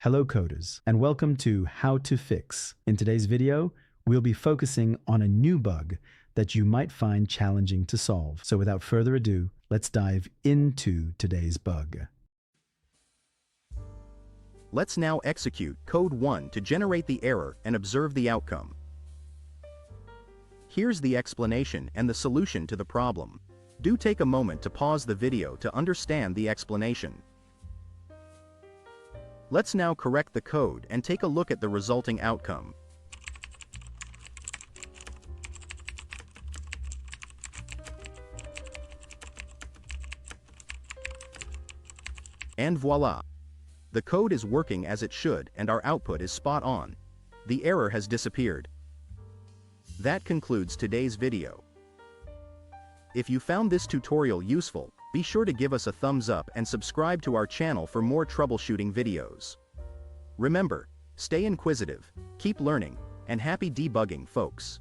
Hello coders, and welcome to How to Fix. In today's video, we'll be focusing on a new bug that you might find challenging to solve. So without further ado, let's dive into today's bug. Let's now execute code 1 to generate the error and observe the outcome. Here's the explanation and the solution to the problem. Do take a moment to pause the video to understand the explanation. Let's now correct the code and take a look at the resulting outcome. And voila! The code is working as it should and our output is spot on. The error has disappeared. That concludes today's video. If you found this tutorial useful, be sure to give us a thumbs up and subscribe to our channel for more troubleshooting videos. Remember, stay inquisitive, keep learning, and happy debugging, folks.